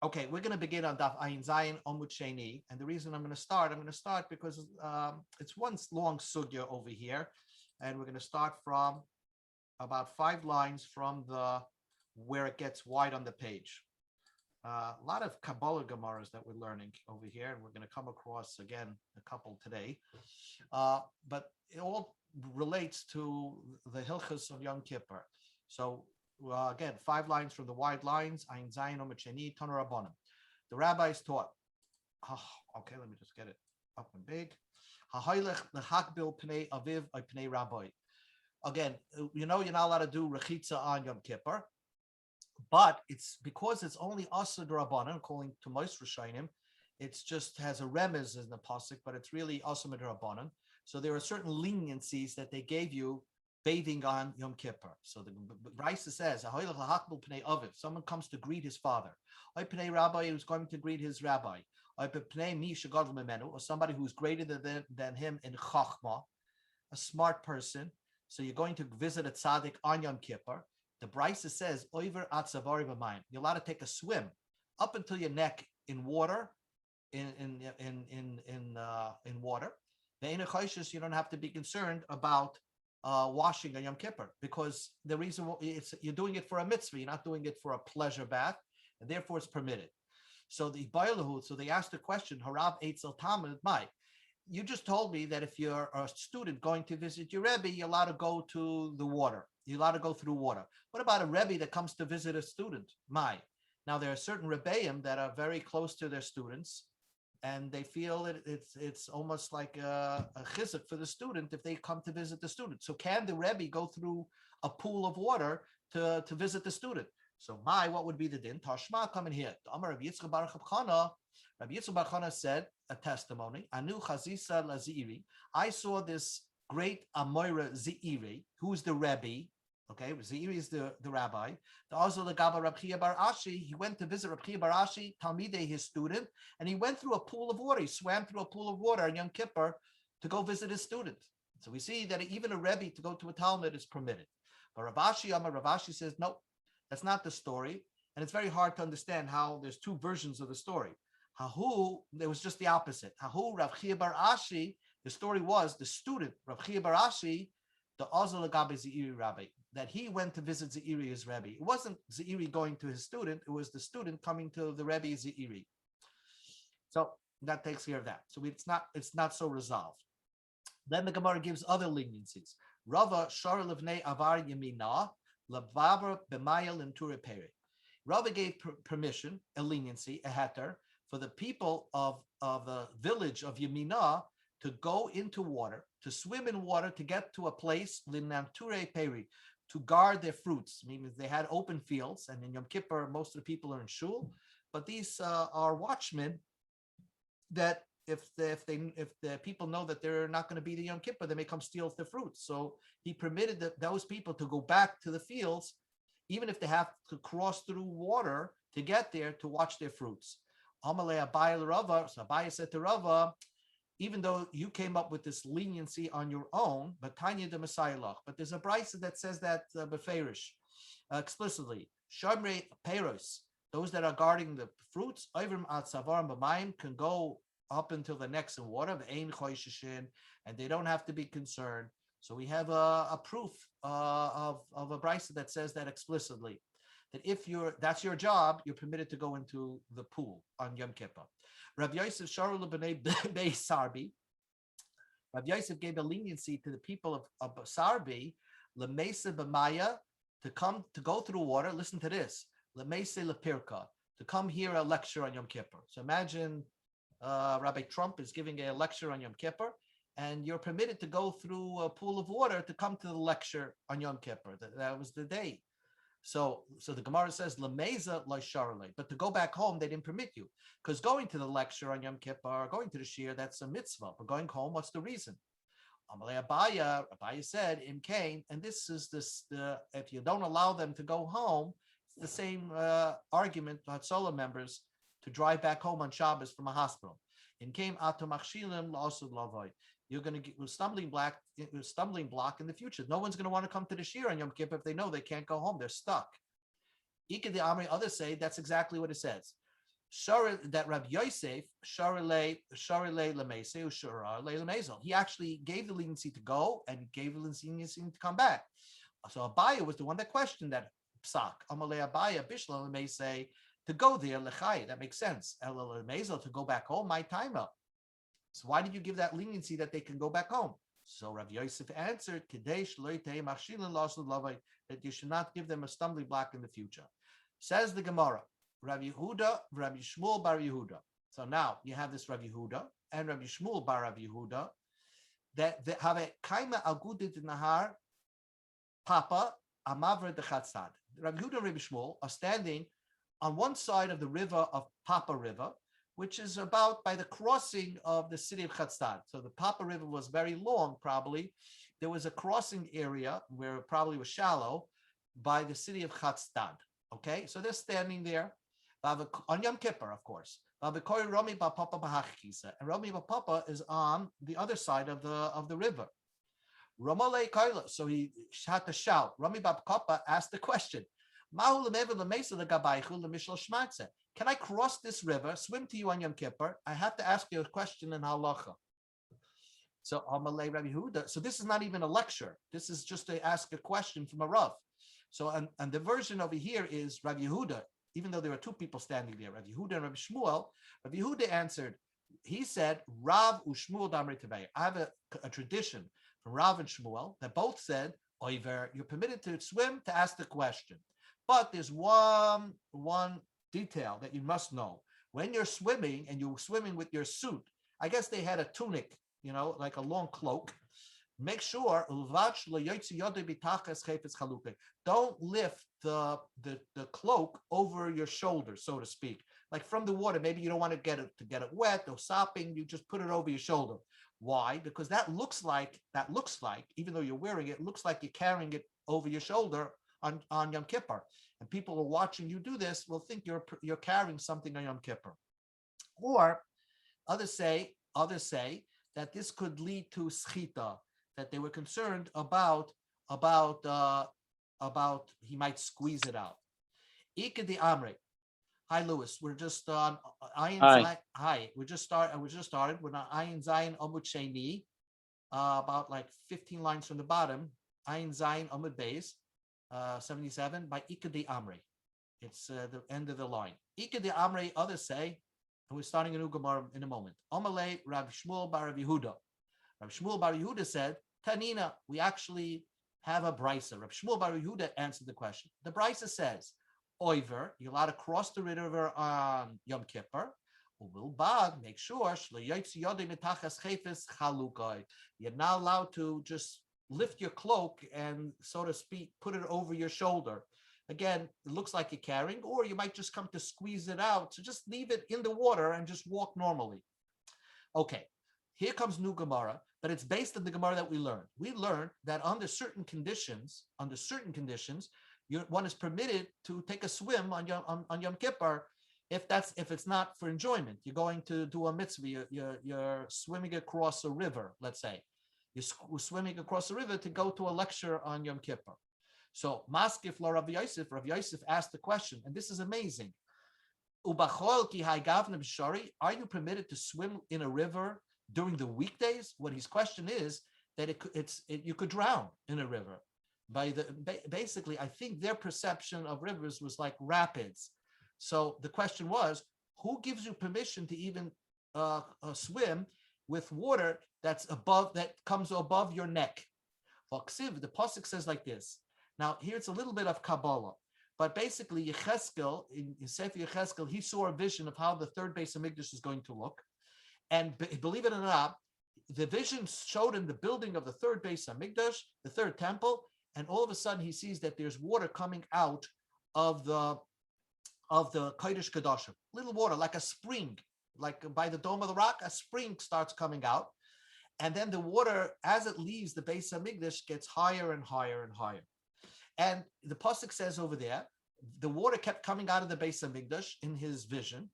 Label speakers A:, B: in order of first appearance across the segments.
A: Okay, we're going to begin on Daf Ayin Zayin Omud Sheni, and the reason I'm going to start because it's one long sugya over here, and we're going to start from about 5 lines from the where it gets wide on the page. A lot of Kabbalah Gemaras that we're learning over here, and we're going to come across again a couple today, but it all relates to the Hilchos of Yom Kippur. So again, 5 lines from the wide lines. Ayin Zayin Omid Sheni Tanu Rabbanim. The rabbis taught. Okay, let me just get it up and big. Hahaylech lehakbil pnei aviv pnei rabbi. Again, you're not allowed to do rechitza on Yom Kippur, but it's because it's only asur d'Rabbanan, according to most Rishonim. It's just has a remez in the pasuk, but it's really asur d'Rabbanan. So there are certain leniencies that they gave you bathing on Yom Kippur. So the Brisa says, if someone comes to greet his father, rabbi who's going to greet his rabbi, or somebody who's greater than him in chachma, a smart person. So you're going to visit a tzaddik on Yom Kippur. The Brisa says, you're allowed to take a swim up until your neck in water, in water. You don't have to be concerned about washing on Yom Kippur, because the reason you're doing it for a mitzvah, you're not doing it for a pleasure bath, and therefore it's permitted. So they asked the question, Harav Eitzel Talmud, you just told me that if you're a student going to visit your Rebbe, you're allowed to go to the water. You're allowed to go through water. What about a Rebbe that comes to visit a student? Now there are certain Rebbeim that are very close to their students, and they feel it's almost like a chizuk for the student if they come to visit the student. So can the Rebbe go through a pool of water to visit the student? So what would be the din? Tashma, come in here. Rabbi Yitzchak Bar Chana said a testimony. Anu chazisa la Zeiri. I saw this great Amoira Zeiri, who's the Rebbe. Okay, Zeiri is the rabbi. The Azul Gaba Rabbi Chia Bar Ashi. He went to visit Rabbi Chia Bar Ashi, Talmidei, his student, and he went through a pool of water. He swam through a pool of water on Yom Kippur to go visit his student. So we see that even a Rebbe to go to a Talmud is permitted. But Rav Ashi says, no, that's not the story. And it's very hard to understand how there's two versions of the story. There was just the opposite. Rav Chia Bar Ashi, the story was the student, Rav Chia Bar Ashi, the Azul Gabi Zeiri Rabbi, that he went to visit Zeiri, his Rebbe. It wasn't Zeiri going to his student, it was the student coming to the Rebbe Zeiri. So that takes care of that. So it's not so resolved. Then the Gemara gives other leniencies. Rava Shar Levnei Avar Yemina, Lavavar B'Mayel and Ture Pere. Rava gave permission, a leniency, a heter, for the people of the village of Yemina to go into water, to swim in water, to get to a place, Linanture Peri, to guard their fruits. Meaning they had open fields, and in Yom Kippur, most of the people are in shul, but these are watchmen that if the people know that they're not going to be the Yom Kippur, they may come steal the fruits. So he permitted those people to go back to the fields, even if they have to cross through water to get there to watch their fruits. Amalei Abai Rava, so Abai said to Rava, even though you came up with this leniency on your own, but Tanya de Messiah, but there's a brisa that says that beferish explicitly. Shamrei Peros, those that are guarding the fruits, Ivrim at Savarim B'mayim, can go up until the necks in water, and they don't have to be concerned. So we have a proof of a brisa that says that explicitly, that if that's your job, you're permitted to go into the pool on Yom Kippur. Rabbi Yosef Sharul b'nei Sarbi. Rabbi Yosef gave a leniency to the people of Sarbi, lemesa b'maya, to go through water. Listen to this, lemesa lepirka, to come hear a lecture on Yom Kippur. So imagine Rabbi Trump is giving a lecture on Yom Kippur, and you're permitted to go through a pool of water to come to the lecture on Yom Kippur. That was the day. So the Gemara says lemeza loisharle, but to go back home they didn't permit you, because going to the lecture on Yom Kippur, going to the shir, that's a mitzvah. But going home, what's the reason? Amalei Abaya said in Cain, and this is if you don't allow them to go home, it's the same argument Hatzolah members to drive back home on Shabbos from a hospital. In Cain atomachshilim la'asud lavoi. You're going to get a stumbling block in the future. No one's going to want to come to the shir on Yom Kippur if they know they can't go home. They're stuck. Ika the Amri, others say that's exactly what it says. that Rabbi Yosef he actually gave the leniency to go and gave the leniency to come back. So Abaya was the one that questioned that psak. Amalei Abaya Bishla may say to go there lechai. That makes sense. To go back home, my time up. So why did you give that leniency that they can go back home? So Rabbi Yosef answered, that you should not give them a stumbling block in the future. Says the Gemara, Rabbi Yehuda, Rabbi Shmuel bar Yehuda. So now you have this Rabbi Yehuda and Rabbi Shmuel bar Rabbi Yehuda that have a kaima agudit nahar papa amavre de chatzad. Rabbi Yehuda and Rabbi Shmuel are standing on one side of the river of Papa River, which is about by the crossing of the city of Chatzad. So the Papa River was very long, probably. There was a crossing area where it probably was shallow by the city of Chatzad. Okay, so they're standing there on Yom Kippur, of course. And Rami Bar Papa is on the other side of the river. So he had to shout. Rami Bar Papa asked the question, can I cross this river, swim to you on Yom Kippur? I have to ask you a question in halacha. So Amalei Rabbi Yehuda. So this is not even a lecture. This is just to ask a question from a Rav. So and the version over here is Rabbi Yehuda, even though there are two people standing there, Rabbi Yehuda and Rabbi Shmuel. Rabbi Yehuda answered, he said, Rav u'Shmuel damrei tevei. I have a tradition from Rav and Shmuel that both said, Oiver, you're permitted to swim to ask the question. But there's one detail that you must know. When you're swimming and you're swimming with your suit, I guess they had a tunic, like a long cloak. Make sure don't lift the cloak over your shoulder, so to speak. Like from the water, maybe you don't want to get it wet or sopping. You just put it over your shoulder. Why? Because that looks like, even though you're wearing it, looks like you're carrying it over your shoulder on Yom Kippur. And people who are watching you do this will think you're carrying something on Yom Kippur. Or others say that this could lead to schita, that they were concerned about he might squeeze it out. Ika di Amri. Hi Lewis, we're just on Ayin Zayin. Hi, we just started. We're on Ayin Zayin Amud Sheni, about like 15 lines from the bottom. Ayin Zayin Amud Beis. 77 by Ika di Amri. It's the end of the line. Ika di Amri, others say, and we're starting a new Gemara in a moment. Amalei Rabbi Shmuel bar Rabbi Yehuda. Rabbi Shmuel bar Yehuda said, Tanina, we actually have a brisa. Rabbi Shmuel bar Yehuda answered the question. The brisa says, Oiver, you're allowed to cross the river on Yom Kippur. Make sure you're not allowed to just lift your cloak and, so to speak, put it over your shoulder. Again, it looks like you're carrying, or you might just come to squeeze it out. So just leave it in the water and just walk normally. Okay, here comes new Gemara, but it's based on the Gemara that we learned. We learned that under certain conditions, one is permitted to take a swim on Yom Kippur if it's not for enjoyment. You're going to do a mitzvah, you're swimming across a river, let's say. You're swimming across the river to go to a lecture on Yom Kippur. So, Maskif la Rabbi Yosef asked the question, and this is amazing. Are you permitted to swim in a river during the weekdays? What his question is that you could drown in a river. Basically, I think their perception of rivers was like rapids. So the question was, who gives you permission to even swim with water that comes above your neck? The pasuk says like this. Now here it's a little bit of Kabbalah, but basically Yecheskel, in Sefer Yecheskel, he saw a vision of how the third base of Mikdash is going to look, and believe it or not, the vision showed him the building of the third base of Mikdash, the third temple, and all of a sudden he sees that there's water coming out of the Kodesh Kedoshim, little water like a spring, like by the Dome of the Rock, a spring starts coming out. And then the water, as it leaves the base of Mikdash, gets higher and higher and higher. And the pasuk says over there, the water kept coming out of the base of Mikdash in his vision.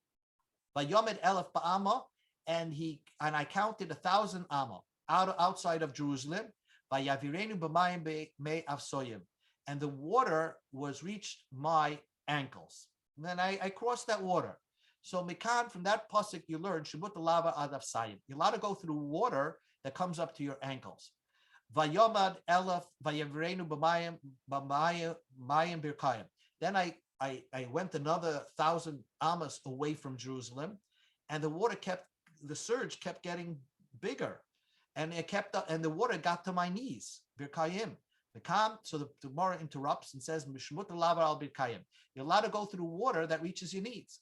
A: Vayomed elef ba'ama, and I counted 1,000 amma outside of Jerusalem. Vayavirenu b'mayim me avsoyim, and the water was reached my ankles. And then I crossed that water. So Mikan, from that pasuk you learn Shemut lava adav sayim. You're allowed to go through water that comes up to your ankles. Vayomad elef vayavrenu b'mayim birkayim. Then I went another 1,000 amas away from Jerusalem, and the surge kept getting bigger, and the water got to my knees. Birkayim. So the Gemara interrupts and says, Mishmut lava al birkayim. You're allowed to go through water that reaches your knees.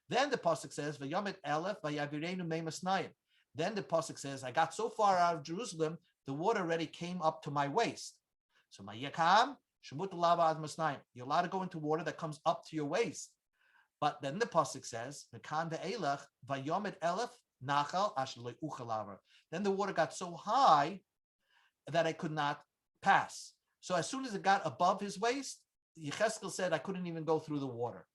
A: Then the pasuk says, Vayomad elef vayavirenu meimasnayim. Then the pasuk says, I got so far out of Jerusalem, the water already came up to my waist. So my yakam, shemut lava ad masnayim. You're allowed to go into water that comes up to your waist. But then the pasuk says, Mekan ve'elach vayomed elef nachal ashloi uchalavar. Then the water got so high that I could not pass. So as soon as it got above his waist, Yecheskel said I couldn't even go through the water.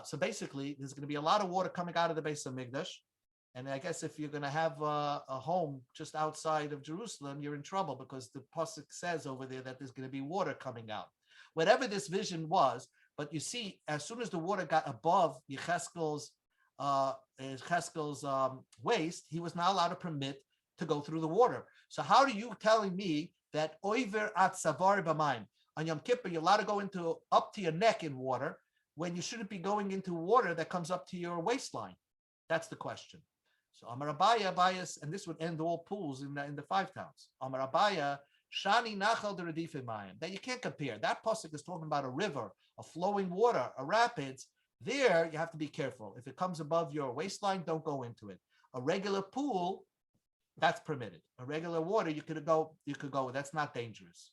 A: So basically, there's going to be a lot of water coming out of the base of Mikdash. And I guess if you're going to have a home just outside of Jerusalem, you're in trouble because the pasuk says over there that there's going to be water coming out. Whatever this vision was, but you see, as soon as the water got above Yecheskel's waist, he was not allowed to permit to go through the water. So how are you telling me that oiver at savar b'mayim on Yom Kippur you're allowed to go into up to your neck in water when you shouldn't be going into water that comes up to your waistline? That's the question. So Amar Abaya, and this would end all pools in the 5 towns. Amar Abaya, Shani Nachal de Redife Mayim. That you can't compare. That pasuk is talking about a river, a flowing water, a rapids. There you have to be careful. If it comes above your waistline, don't go into it. A regular pool, that's permitted. A regular water, you could go. That's not dangerous.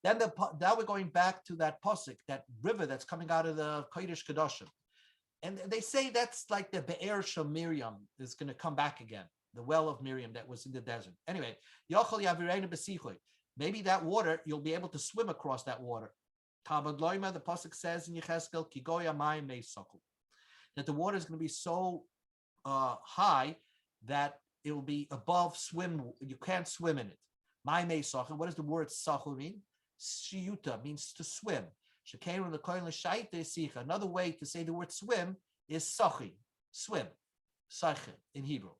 A: Then now we're going back to that pasuk, that river that's coming out of the Kodesh Kedoshim. And they say that's like the Be'er Shel Miriam is going to come back again, the well of Miriam that was in the desert. Anyway, maybe that water, you'll be able to swim across that water. Talmud Loima, the pasuk says in Yecheskel, that the water is going to be so high that it will be above swim. You can't swim in it. What does the word sachu mean? Shiyuta means to swim. Another way to say the word swim is sachi, swim, sachi in Hebrew.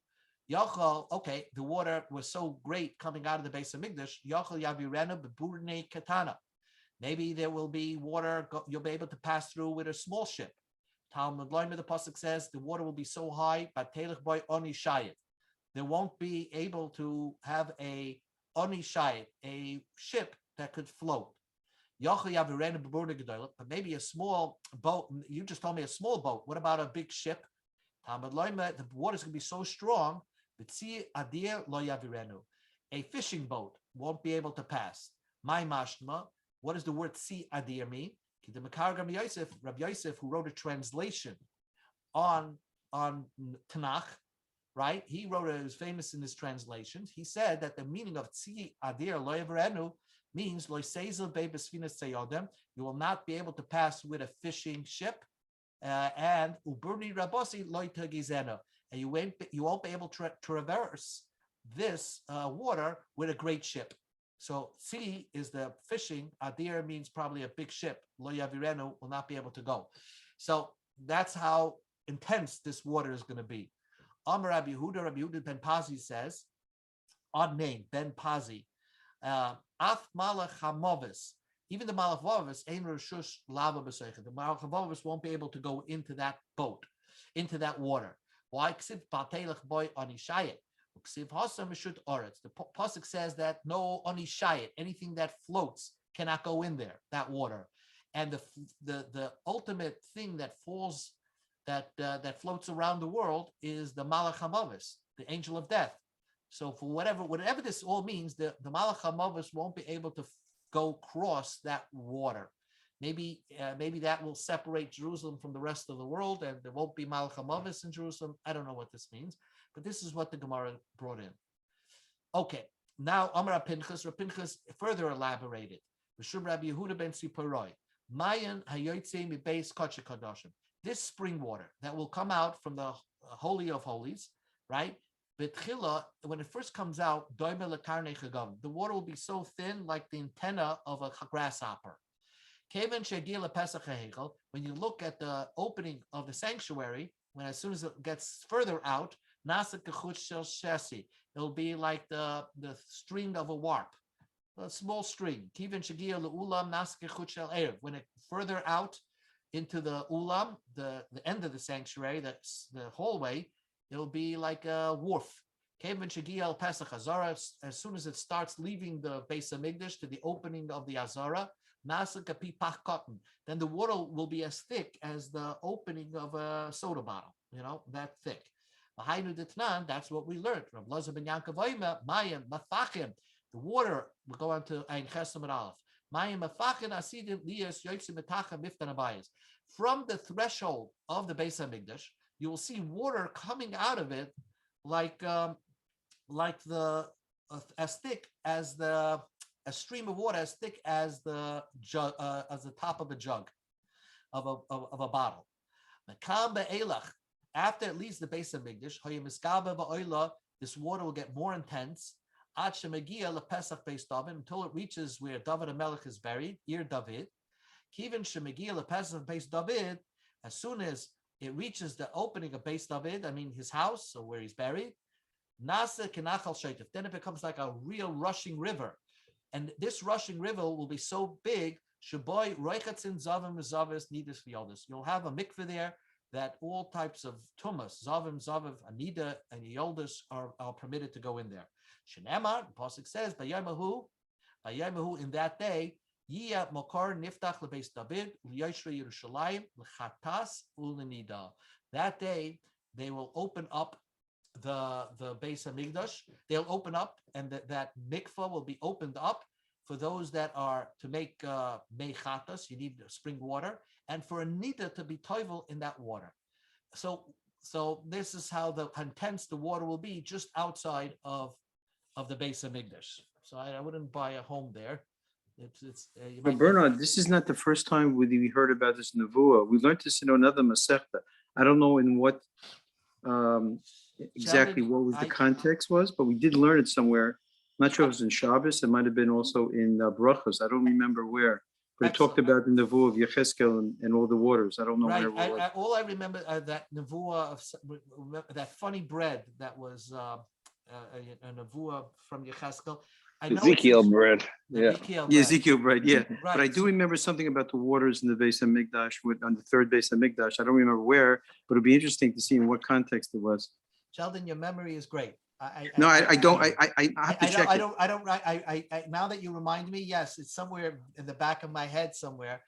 A: Yachal, okay, the water was so great coming out of the base of Mikdash. Yachal yavirena beburne katana. Maybe there will be water you'll be able to pass through with a small ship. Talmud Loima, the pasuk says the water will be so high, but telech boy oni shayit. They won't be able to have a oni shayit, a ship that could float. But maybe a small boat. You just told me a small boat. What about a big ship? The water is going to be so strong. A fishing boat won't be able to pass. My mashma. What does the word si adir mean? Rabbi Yosef, who wrote a translation on Tanakh, right? He was famous in his translations. He said that the meaning of si adir lo yavirenu means you will not be able to pass with a fishing ship, and you won't be able to traverse this water with a great ship. So si is the fishing, adir means probably a big ship. Lo yavirenu will not be able to go. So that's how intense this water is going to be. Amar Rabbi Yehuda ben Pazi says, odd name, Ben Pazi. Af malach hamovis, even the malach vavis, ein reshush lava b'seicha. The malach vavis won't be able to go into that boat, into that water. Why? Ksiv batelach boy onishayit. Ksiv hasam mishut oretz. The pasuk says that no onishayit, anything that floats, cannot go in there. That water, and the ultimate thing that falls, that floats around the world is the malach hamavis, the angel of death. So for whatever this all means, the Malach HaMavos won't be able to go cross that water. Maybe that will separate Jerusalem from the rest of the world, and there won't be Malach HaMavos in Jerusalem. I don't know what this means, but this is what the Gemara brought in. Okay, now Amar Pinchas further elaborated. Rabbi Yehuda ben Siparoi, Mayan Hayotze mibeis Kodesh Kodashim. This spring water that will come out from the Holy of Holies, right? When it first comes out, the water will be so thin like the antenna of a grasshopper. When you look at the opening of the sanctuary, when as soon as it gets further out, it'll be like the string of a warp, a small string. When it further out into the ulam, the end of the sanctuary, that's the hallway, it'll be like a wharf. As soon as it starts leaving the Beis Hamikdash to the opening of the Azara, then the water will be as thick as the opening of a soda bottle, that thick. That's what we learned. The water, we'll go on to Ein Chesed and Aleph. From the threshold of the Beis Hamikdash, you will see water coming out of it like as thick as a stream of water, as thick as the jug, as the top of a jug of a bottle. After it leaves the Beis Hamikdash, this water will get more intense until it reaches where David HaMelech is buried, Ir David. As soon as it reaches the opening of Beis David, I mean his house, so where he's buried, then it becomes like a real rushing river. And this rushing river will be so big, you'll have a mikveh there that all types of tumas, zavim, zaviv, anida, and yoldas are permitted to go in there. Shenemar, the pasuk says, Bayomahu, in that day, Yiyah Mokar Niftach LeBeis David, L'Yoshra Yerushalayim, L'Chatas U'Lenida. That day, they will open up the Beis Hamikdash. They'll open up, and that mikvah will be opened up for those that are to make mechatas. You need spring water, and for a nida to be toivel in that water. So this is how intense the water will be just outside of the Beis Hamikdash. So I wouldn't buy a home there.
B: But Bernard, this is not the first time we heard about this nevuah. We learned this in another masechta. I don't know in what exactly what was the context was, but we did learn it somewhere. I'm not sure if it was in Shabbos. It might have been also in Brachos. I don't remember where. But it talked about the nevuah of Yecheskel and all the waters. I don't know where it was.
A: All I remember that nevuah of that funny bread that was a nevuah from Yecheskel.
C: Ezekiel bread.
B: Ezekiel bread. Yeah.
A: Right.
B: But I do remember something about the waters in the Beis Hamikdash on the third Beis Hamikdash. I don't remember where, but it'd be interesting to see in what context it was.
A: Sheldon, your memory is great.
B: I don't. I have to check.
A: I don't. Now that you remind me, yes, it's somewhere in the back of my head somewhere.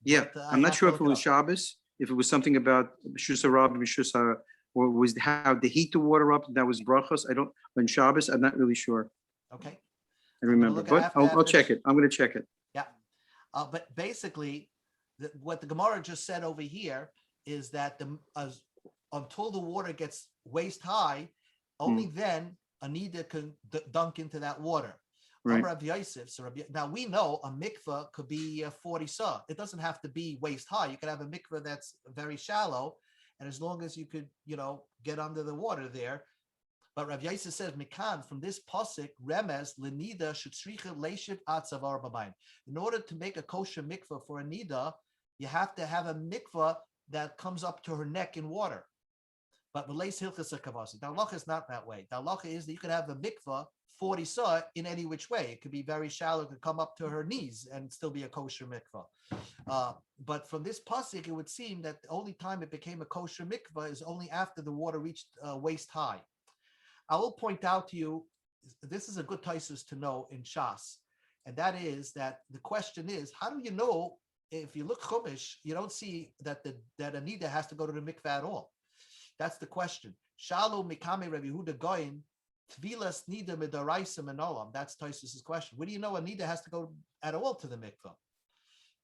B: Yeah, I'm not sure if it was Shabbos, if it was something about Shusa Rab, Shusa, or was how to heat the water up. That was brachos. I don't. On Shabbos, I'm not really sure.
A: Okay.
B: I remember, but I'll check it. I'm going to check it.
A: Yeah, but basically, what the Gemara just said over here is that until the water gets waist high, only then a nida can dunk into that water.
B: Right.
A: Now we know a mikveh could be 40 sa. It doesn't have to be waist high. You could have a mikveh that's very shallow, and as long as you could, get under the water there. But Rav Yosef says, "Mikan from this pasuk remez lenida shetzricha leishit atzavar babayim." In order to make a kosher mikveh for a nida, you have to have a mikveh that comes up to her neck in water. But the leis hilchas kavasi. The halacha is not that way. The halacha is that you could have a mikveh 40 sa in any which way. It could be very shallow, it could come up to her knees and still be a kosher mikveh. But from this pasuk, it would seem that the only time it became a kosher mikveh is only after the water reached waist high. I will point out to you, this is a good taisus to know in Shas, and that is that the question is, how do you know if you look Chumash, you don't see that that a nida has to go to the mikveh at all? That's the question. Shalom mikame Rabbi Yehuda Goyin tvilas nida midaraisa menolam. That's Taisus's question. Where do you know a nida has to go at all to the mikveh?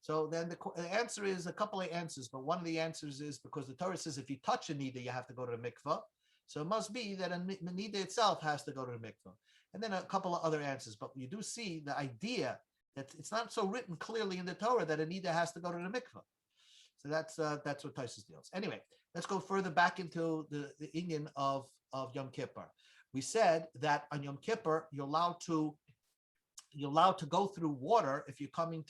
A: So then the answer is a couple of answers, but one of the answers is because the Torah says if you touch a nida, you have to go to the mikveh. So it must be that a nida itself has to go to the mikveh. And then a couple of other answers, but you do see the idea that it's not so written clearly in the Torah that a nida has to go to the mikveh. So that's what Taisus deals. Anyway, let's go further back into the inyan of Yom Kippur. We said that on Yom Kippur you're allowed to you're allowed to go through water if you're come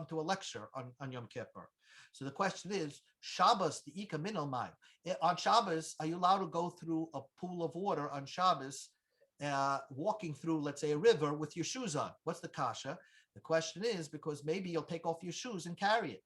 A: to a lecture on Yom Kippur. So the question is, Shabbos, the Ika Minal Mai. On Shabbos, are you allowed to go through a pool of water on Shabbos, walking through, let's say, a river with your shoes on? What's the kasha? The question is because maybe you'll take off your shoes and carry it.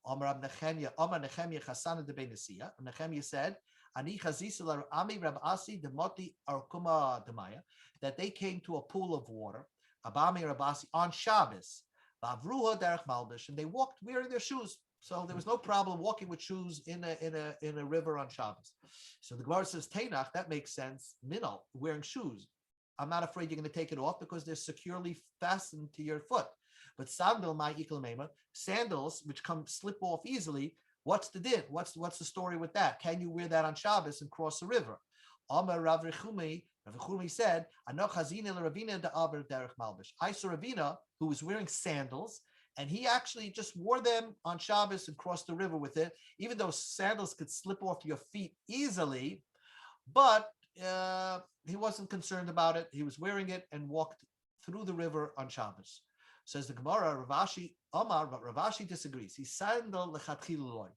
A: Omar Nechemia Chasana de Benesiya. Nechemia said, Ani Chazisel Ami Rab Asi Demoti Arkuma Demaya, that they came to a pool of water, Abami Rabasi, on Shabbos, Vavruha Derech Malbish, and they walked wearing their shoes. So there was no problem walking with shoes in a river on Shabbos. So the Gemara says, Tainach, that makes sense. Minal, wearing shoes. I'm not afraid you're going to take it off because they're securely fastened to your foot. But sandal, my iklamema, sandals, which slip off easily, what's the din? What's the story with that? Can you wear that on Shabbos and cross a river? Amar Rav Rechumi said, I saw Ravina who was wearing sandals, and he actually just wore them on Shabbos and crossed the river with it, even though sandals could slip off your feet easily, but he wasn't concerned about it. He was wearing it and walked through the river on Shabbos. Says the Gemara, Ravashi Amar, but Ravashi disagrees. He sandal lechatchila loy.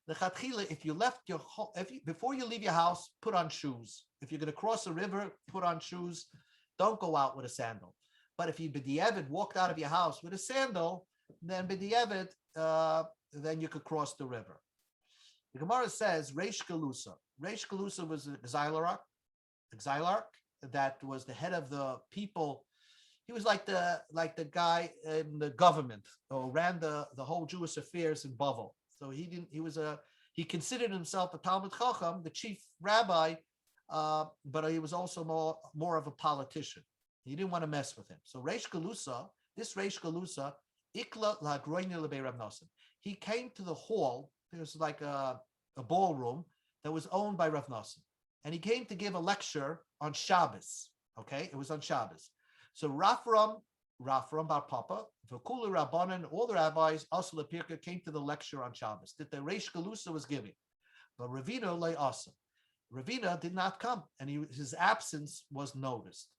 A: Lechatchila, if you left your before you leave your house, put on shoes. If you're going to cross a river, put on shoes. Don't go out with a sandal. But if you b'di'evid walked out of your house with a sandal, then b'di'evid, then you could cross the river. The Gemara says Reish Galusa. Reish Galusa was an exiliarch that was the head of the people. He was like the guy in the government or ran the whole Jewish affairs in Bavel. So he considered himself a Talmud Chacham, the chief rabbi, but he was also more of a politician. He didn't want to mess with him. So Reish Galusa, Ikla la Groina Lebei Rav Nosson. He came to the hall. There was like a ballroom that was owned by Rav Nosson, and he came to give a lecture on Shabbos. Okay, it was on Shabbos. So Rafram Bar Papa, Vakula Rabbanan, all the rabbis, also Lepirka, came to the lecture on Shabbos that the Reish Galusa was giving, but Ravina lay awesome. Ravina did not come, and his absence was noticed.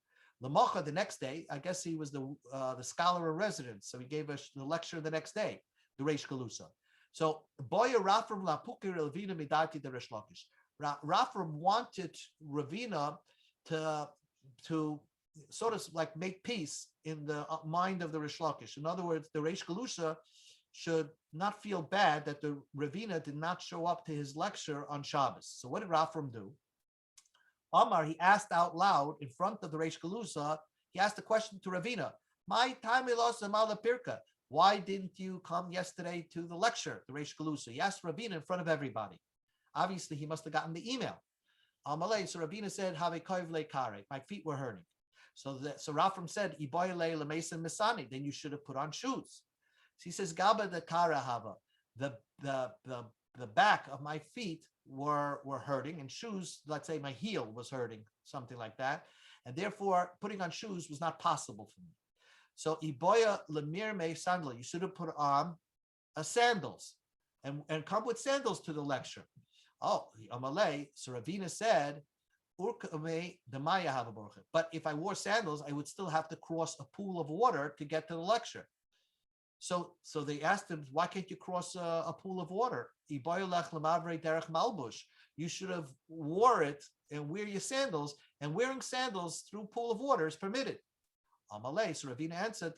A: Lamacha the next day, I guess he was the scholar in residence, so he gave us the lecture the next day, the Reish Galusa. So Boya Rafram Lapukir Ravina Midati the Reish Lakish. Rafram wanted Ravina to sort of like make peace in the mind of the Reish Lakish. In other words, the Reish Galusa should not feel bad that the Ravina did not show up to his lecture on Shabbos. So what did Rafram do? Amar, he asked out loud in front of the Reish Galusa, he asked a question to Ravina. My time pirka. Why didn't you come yesterday to the lecture, the Reish Galusa? He asked Ravina in front of everybody. Obviously, he must have gotten the email. Amalei, so Ravina said, my feet were hurting. So Rafram said, then you should have put on shoes. So he says, Gaba the Kara Hava, the back of my feet were hurting, and shoes, let's say my heel was hurting, something like that. And therefore, putting on shoes was not possible for me. So Iboya Lemir Me Sandal, you should have put on sandals and come with sandals to the lecture. Oh, Amalei, so Ravina said, but if I wore sandals, I would still have to cross a pool of water to get to the lecture. So they asked him, why can't you cross a pool of water? You should have wore it and wear your sandals, and wearing sandals through pool of water is permitted. Amalei, so Ravina answered,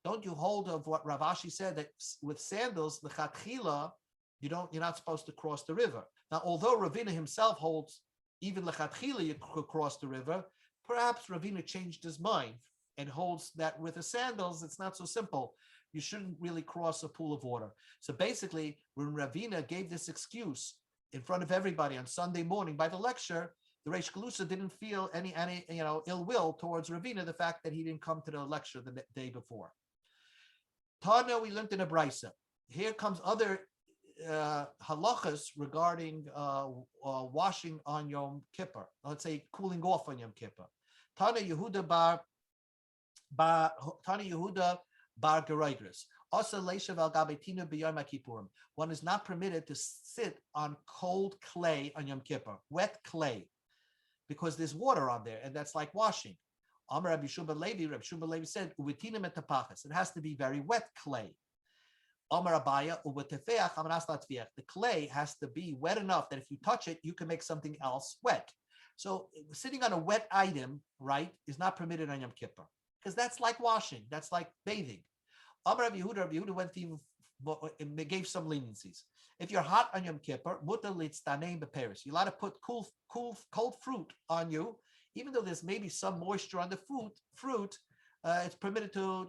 A: don't you hold of what Ravashi said that with sandals, the lechatchila, you're not supposed to cross the river. Now, although Ravina himself holds even lechatchila you could cross the river, perhaps Ravina changed his mind and holds that with the sandals, it's not so simple. You shouldn't really cross a pool of water. So basically, when Ravina gave this excuse in front of everybody on Sunday morning by the lecture, the Reish Galusa didn't feel any ill will towards Ravina, the fact that he didn't come to the lecture the day before. Tana, we learned in a brisa. Here comes other halachas regarding washing on Yom Kippur. Let's say cooling off on Yom Kippur. Tana Yehuda bar Geroigris. Also, leishav al gabetina b'yom kippurim. One is not permitted to sit on cold clay on Yom Kippur, wet clay, because there's water on there, and that's like washing. Amar Rabbi Shua Levi said, "Uvetinim et tapachas." It has to be very wet clay. Amar Abaya, uvetefeach amanas latviach. The clay has to be wet enough that if you touch it, you can make something else wet. So sitting on a wet item, right, is not permitted on Yom Kippur because that's like washing. That's like bathing. Amar Rabbi Yehuda went even gave some leniencies. If you're hot on Yom Kippur, mutar litztanein beperis. You're allowed to put cold fruit on you, even though there's maybe some moisture on the fruit. It's permitted to,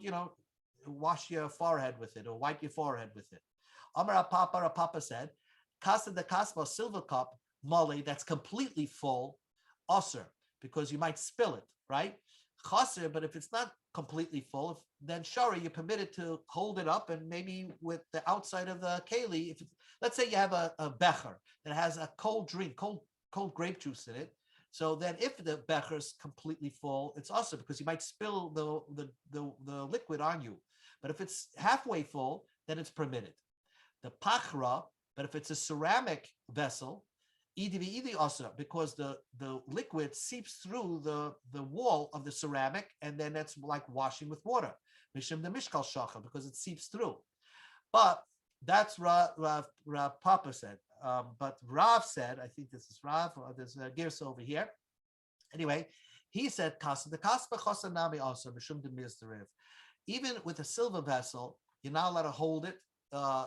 A: wash your forehead with it or wipe your forehead with it. Amar Papa said, Kasa de Kaspa, silver cup, mole that's completely full, osir, because you might spill it, right? Chaser, but if it's not completely full, then shari, you're permitted to hold it up and maybe with the outside of the keli. If let's say you have a becher that has a cold drink, cold grape juice in it. So then if the becher is completely full, it's also because you might spill the liquid on you. But if it's halfway full, then it's permitted. The pachra, but if it's a ceramic vessel, also because the liquid seeps through the wall of the ceramic, and then that's like washing with water. Mishim the mishkal shacha, because it seeps through. But that's Rav Papa said. But Rav said, I think this is Rav, there's a Gersa over here. Anyway, he said, Kasa the Kaspa Chosanami also, Mishum de Mizderev. Even with a silver vessel, you're not allowed to hold it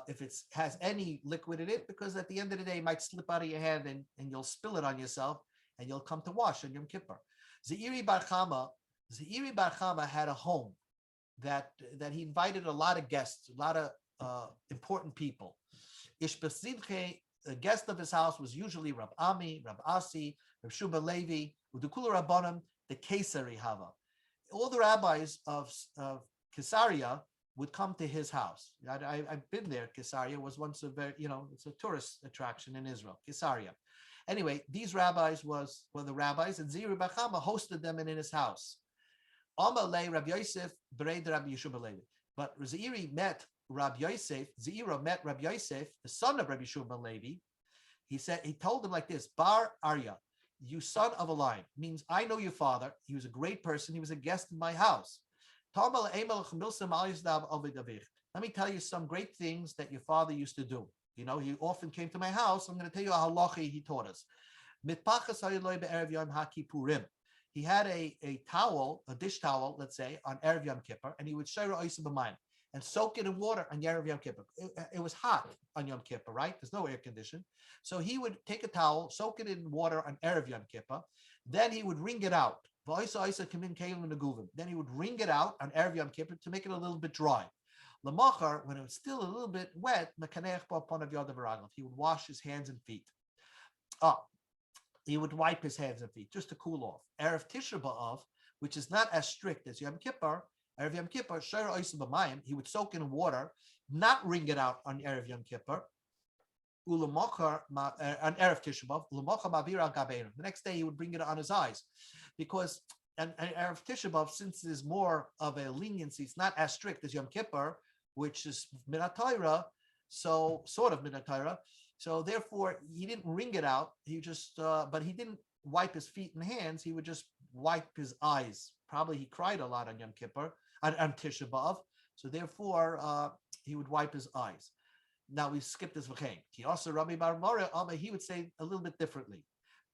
A: if it has any liquid in it, because at the end of the day, it might slip out of your hand and you'll spill it on yourself and you'll come to wash on Yom Kippur. Zeiri Bar Chama had a home that he invited a lot of guests, a lot of important people. Ishbesidche, the guest of his house was usually Rab Ami, Rab Asi, Rab Shuba Levi, Udukula Rabbanim, the Kesari Hava. All the rabbis of Caesarea would come to his house. I've been there. Caesarea was once a very, it's a tourist attraction in Israel, Caesarea. Anyway, these rabbis were the rabbis, and Zeiri Bar Chama hosted them in his house. Amalei Rabbi Yosef bereid Rabbi Yeshua Levi. But Zeiri met Rabbi Yosef. Zeira met Rabbi Yosef, the son of Rabbi Yeshua Levi. He told him like this: Bar Arya, you son of a lion, means I know your father. He was a great person. He was a guest in my house. Let me tell you some great things that your father used to do. He often came to my house. I'm going to tell you how halachi he taught us. He had a towel, a dish towel, let's say, on Erev Yom Kippur, and he would share oisa b'mayim and soak it in water on Erev Yom Kippur. It was hot on Yom Kippur, right? There's no air condition. So he would take a towel, soak it in water on Erev Yom Kippur. Then he would wring it out. Then he would wring it out on Erev Yom Kippur to make it a little bit dry. Lamachar, when it was still a little bit wet, he would wash his hands and feet. He would wipe his hands and feet just to cool off. Erev Tisha B'Av, which is not as strict as Yom Kippur, Erev Yom Kippur, he would soak in water, not wring it out on Erev Yom Kippur. On Erev Tisha B'Av, the next day he would bring it on his eyes, because and Erev Tisha B'Av, since there's more of a leniency, it's not as strict as Yom Kippur, which is Minat Torah, so sort of Minat Torah. So therefore, he didn't wring it out. He just, but he didn't wipe his feet and hands. He would just wipe his eyes. Probably he cried a lot on Yom Kippur, on Tisha B'Av. So therefore, he would wipe his eyes. Now we skipped this v'chein. He also Rabbi Bar Mora, he would say a little bit differently.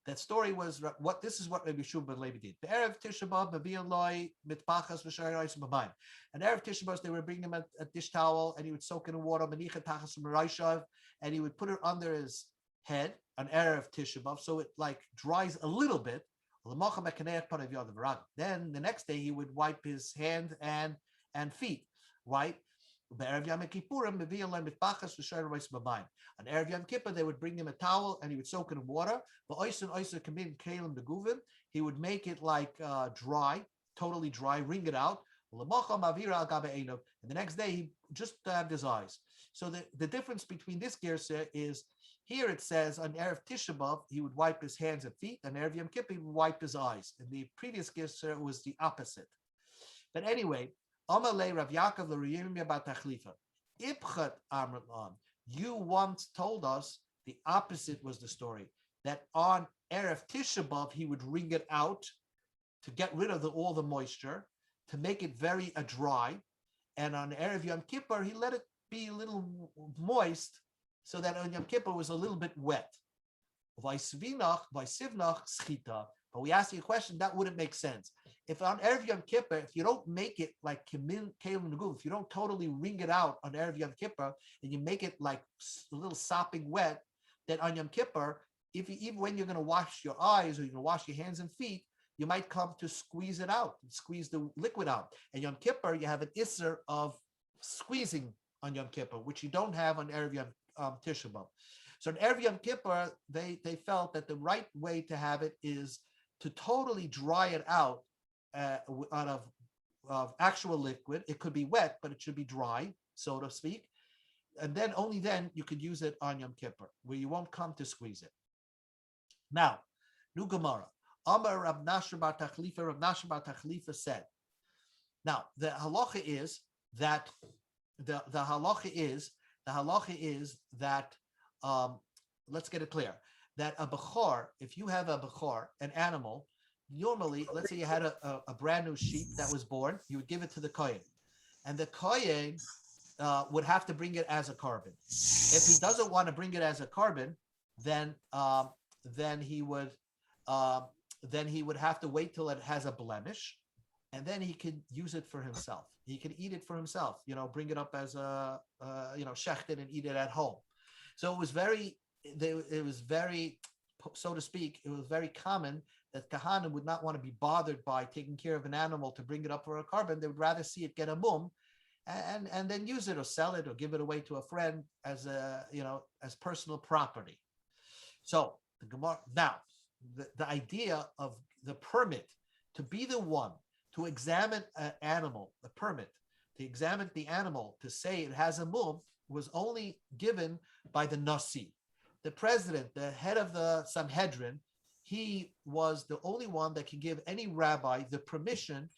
A: That story was this is what Rabbi Shua ben Levi did. The Erev Tisha B'Av, Mabi'aloi, Mitpachas, V'shayrais, B'mayim. And Erev Tisha B'Av, they would bring him a dish towel, and he would soak it in water, Manichet Pachas Meraishav, and he would put it under his head on Erev Tisha B'Av, so it like dries a little bit. Then the next day he would wipe his hand and feet, right? On Erev Yom Kippur, they would bring him a towel and he would soak it in water. He would make it like dry, totally dry, wring it out. And the next day, he just dabbed his eyes. So the difference between this gersa is here it says on Erev Tisha B'Av, he would wipe his hands and feet, and Erev Yom Kippur, he would wipe his eyes. In the previous gersa was the opposite. But anyway, Amalei Rav Yaakov l'Riyimya bat Tachlifa. Ibchat Amrlan, you once told us the opposite was the story, that on Erev Tisha B'Av, he would wring it out to get rid of all the moisture, to make it very dry. And on Erev Yom Kippur, he let it be a little moist so that on Yom Kippur was a little bit wet. But we asked you a question, that wouldn't make sense. If on Erev Yom Kippur, if you don't make it like Kelim Naguf, if you don't totally wring it out on Erev Yom Kippur, and you make it like a little sopping wet, then on Yom Kippur, even when you're going to wash your eyes or you're going to wash your hands and feet, you might come to squeeze it out, squeeze the liquid out. And Yom Kippur, you have an isser of squeezing on Yom Kippur, which you don't have on Erev Yom Tisha B'Av. So on Erev Yom Kippur, they felt that the right way to have it is to totally dry it out out of actual liquid. It could be wet, but it should be dry, so to speak. And then only then you could use it on Yom Kippur, where you won't come to squeeze it. Now, new Gemara. Amar Rav Nasher bar Tachlifa. Rav Nasher bar Tachlifa said. Now the halacha is that the halacha is that let's get it clear, that a bechor, if you have a bechor, an animal, normally, let's say you had a brand new sheep that was born, you would give it to the kohen, and the kohen would have to bring it as a carbon. If he doesn't want to bring it as a carbon, then he would have to wait till it has a blemish, and then he could use it for himself. He could eat it for himself, bring it up as a, shechted and eat it at home. So it was very, so to speak, it was very common that Kahana would not want to be bothered by taking care of an animal to bring it up for a carbon. They would rather see it get a mum and then use it or sell it or give it away to a friend as as personal property. So the Gemara, now, the idea of the permit to be the one to examine an animal, the permit to examine the animal to say it has a mum was only given by the Nasi. The president, the head of the Sanhedrin, he was the only one that could give any rabbi the permission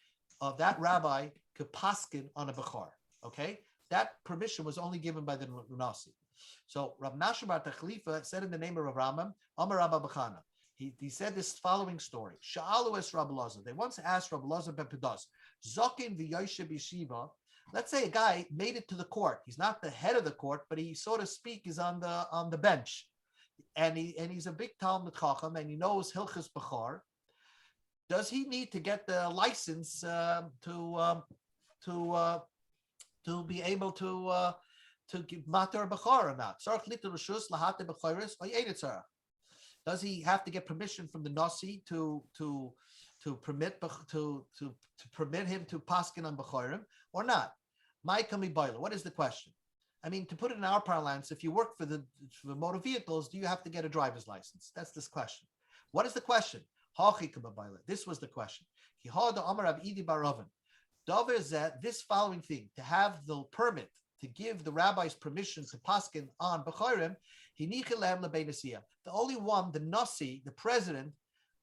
A: of that rabbi to paskin on a bechor. Okay? That permission was only given by the Nasi. So Rav Nasher bar Tachlifa said in the name of Rav Rambam, Amar Rabba Bechana. He said this following story. Sha'alu es Rabbi Lazar. They once asked Rabbi Lazar ben Pedas, Zokin v'yoshev yeshiva. Let's say a guy made it to the court. He's not the head of the court, but he, so to speak, is on the bench, and he's a big Talmud Chacham, and he knows Hilchas Bechor. Does he need to get the license to be able to give matar Bechor or not? Does he have to get permission from the Nasi to permit him to paskin on Bechorim or not? What is the question? I mean, to put it in our parlance, if you work for the motor vehicles, do you have to get a driver's license? That's this question. What is the question? This was the question. This following thing, to have the permit to give the rabbis permission to paskin on Bechorim, the only one, the Nasi, the president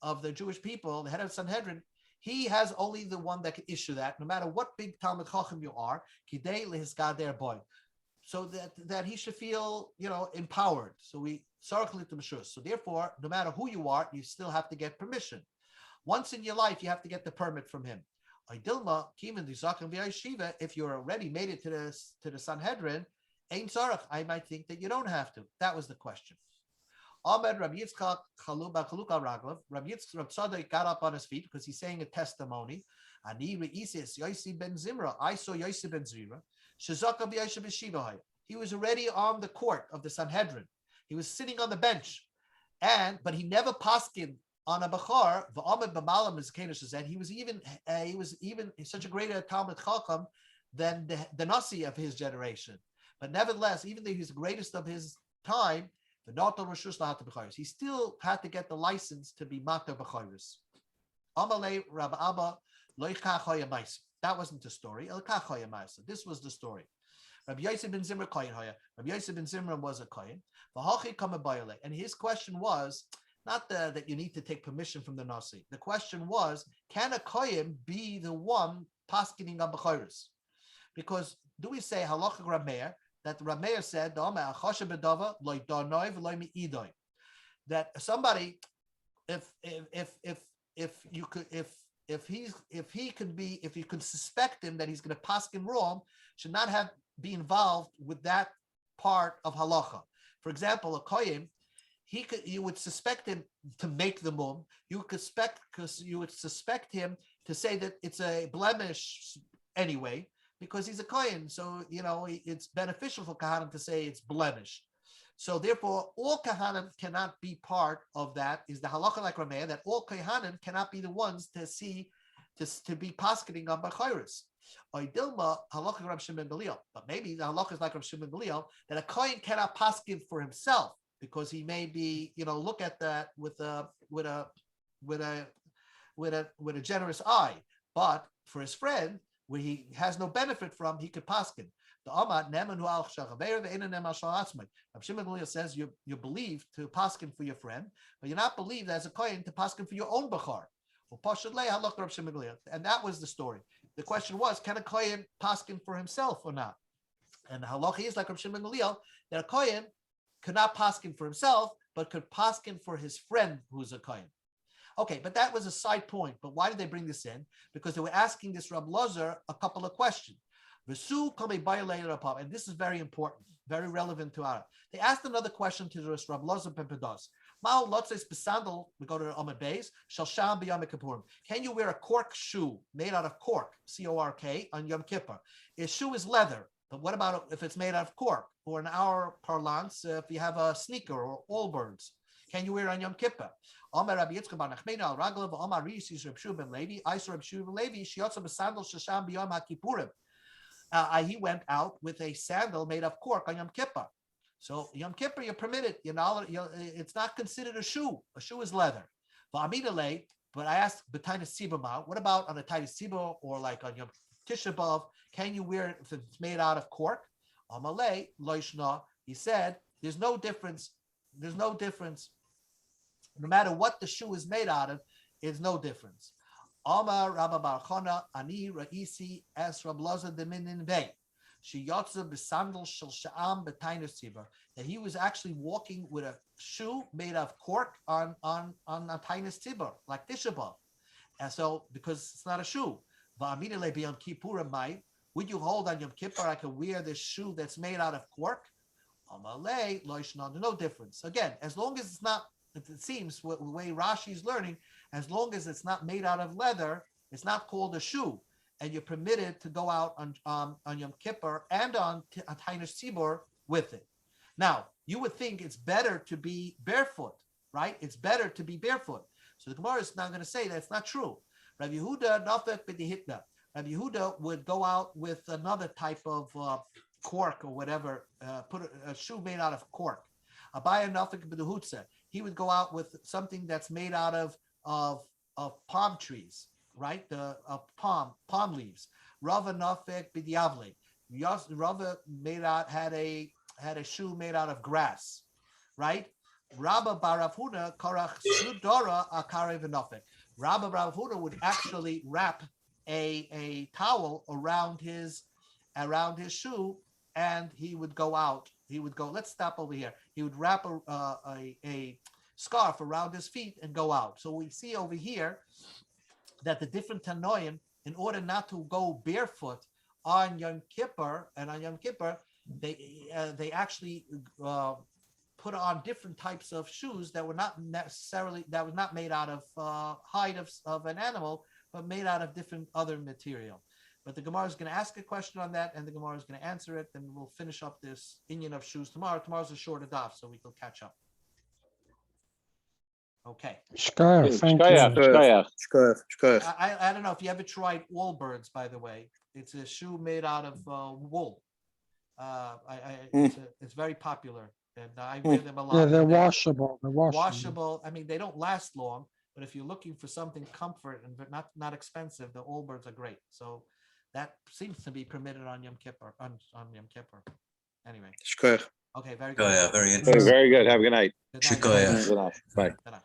A: of the Jewish people, the head of Sanhedrin, he has only the one that can issue that, no matter what big Talmud Chacham you are, so that he should feel, empowered. So therefore, no matter who you are, you still have to get permission. Once in your life, you have to get the permit from him. If you're already made it to the Sanhedrin, I might think that you don't have to. That was the question. Ahmed Rabbi Yitzchak Rabbi Tzadok got up on his feet because he's saying a testimony. I saw Yossi ben Zira. He was already on the court of the Sanhedrin. He was sitting on the bench, but he never paskin on a bechor. The Ahmed B'malam, as Kanish said, he was even such a greater Talmud Chacham than the Nasi of his generation. But nevertheless, even though he's the greatest of his time, the Notar Rishus Lahat B'chayris, he still had to get the license to be Matar B'chayris. Amalei Rabbi Abba Loicha Choyamais. That wasn't the story. This was the story. Rabbi Yosef ben Zimra Kohen Hoya. Rabbi Yosef ben Zimra was a Kohen. And his question was not that you need to take permission from the Nasi. The question was, can a Kohen be the one paskening on B'chayris? Because do we say halacha Rameir that Rameir said that somebody, if if you can suspect him that he's going to paskin wrong, should not be involved with that part of halacha. For example, a kohen, you would suspect him to make the mum. You would suspect him to say that it's a blemish anyway, because he's a kohen. So it's beneficial for kahanim to say it's blemish. So therefore, all kahanim cannot be part of that. Is the halacha like Rameh that all kahanim cannot be the ones to be paskening on bachayris. Or Dilma halacha Rav Shimon ben Gamliel. But maybe the halacha is like Rav Shimon ben Gamliel that a kohen cannot paskin for himself because he may be look at that with a generous eye, but for his friend where he has no benefit from, he could paskin. The Amad Nemanu al Shachavei the Ina Nem al Shalatzmai. Rav Shimon ben Gamliel says you believe to paskin for your friend, but you're not believed as a kohen to paskin for your own bachar. And that was the story. The question was, can a kohen paskin for himself or not? And the halacha is like Rav Shimon ben Gamliel that a kohen could not paskin for himself, but could paskin for his friend who's a kohen. Okay, but that was a side point. But why did they bring this in? Because they were asking this Rab Lozer a couple of questions. And this is very important, very relevant to our. They asked another question to this Rab Lozer ben Pedos. We go to Amud Beis. Can you wear a cork shoe made out of cork, C-O-R-K, on Yom Kippur? His shoe is leather, but what about if it's made out of cork? Or in our parlance, if you have a sneaker or Allbirds, can you wear it on Yom Kippur? Amar Rabbi Yitzchak bar Nachmani al Raglav, Amar Rishis Reb Shua ben Levi, Isur Reb Shua ben Levi, Shiyotza b'sandal shasham b'yom HaKippurim. He went out with a sandal made of cork on Yom Kippur. So Yom Kippur, you're permitted. It's not considered a shoe. A shoe is leather. But I asked B'Tainis Tzibah, what about on a Tainis Tzibah or like on Yom Tisha B'Av? Can you wear it if it's made out of cork? Amalei Loishna. He said, there's no difference. There's no difference. No matter what the shoe is made out of, it's no difference. Amar Rabba Bar Chana Ani Ra'isi Es Rab Lozer de Minin Vei. Sheyotza b'sandal shel sha'am b'tainis tzibur. That he was actually walking with a shoe made of cork on a tainis tzibur, like Tisha B'Av. And so, because it's not a shoe. Va'amidele b'yom kippurim mai. Would you hold on Yom Kippur I can wear this shoe that's made out of cork? Amalei loishna. No difference. Again, as long as it's not. It seems the way Rashi is learning, as long as it's not made out of leather, it's not called a shoe, and you're permitted to go out on Yom Kippur and on Tainis Tzibur with it. Now, you would think it's better to be barefoot, right? It's better to be barefoot. So the Gemara is now going to say that's not true. Rabbi Yehuda nafek b'dihitna. Rabbi Yehuda would go out with another type of cork or whatever, put a shoe made out of cork. Abaya nafek b'dihutza. He would go out with something that's made out of palm trees, right? Palm leaves. Rava nafek b'diavle. Rava had a shoe made out of grass, right? Rabba Bar Huna karach sudora akare v'nafek. Rabba Bar Huna would actually wrap a towel around his shoe, and he would go out. He would go. Let's stop over here. He would wrap a scarf around his feet and go out. So we see over here that the different Tanoim, in order not to go barefoot on Yom Kippur, they actually put on different types of shoes that were not made out of hide of an animal, but made out of different other material. But the Gemara is going to ask a question on that, and the Gemara is going to answer it, and we'll finish up this inyan of shoes tomorrow. Tomorrow's a shorter daf, so we can catch up. Okay.
C: Shkoyach, thank you.
B: Shkoyach.
A: I don't know if you ever tried Allbirds, by the way. It's a shoe made out of wool. It's very popular, and I wear them a lot.
C: Yeah, they're washable. They're
A: washable. I mean, they don't last long, but if you're looking for something comfort and not expensive, the Allbirds are great. So that seems to be permitted on Yom Kippur. On Yom Kippur. Anyway.
B: Shkoyach.
A: Okay, very
D: Oh,
A: good.
D: yeah, very interesting.
E: Very good. Have a good night.
A: Good night.
D: Shkoyach.
E: Good night. Bye.
A: Good night.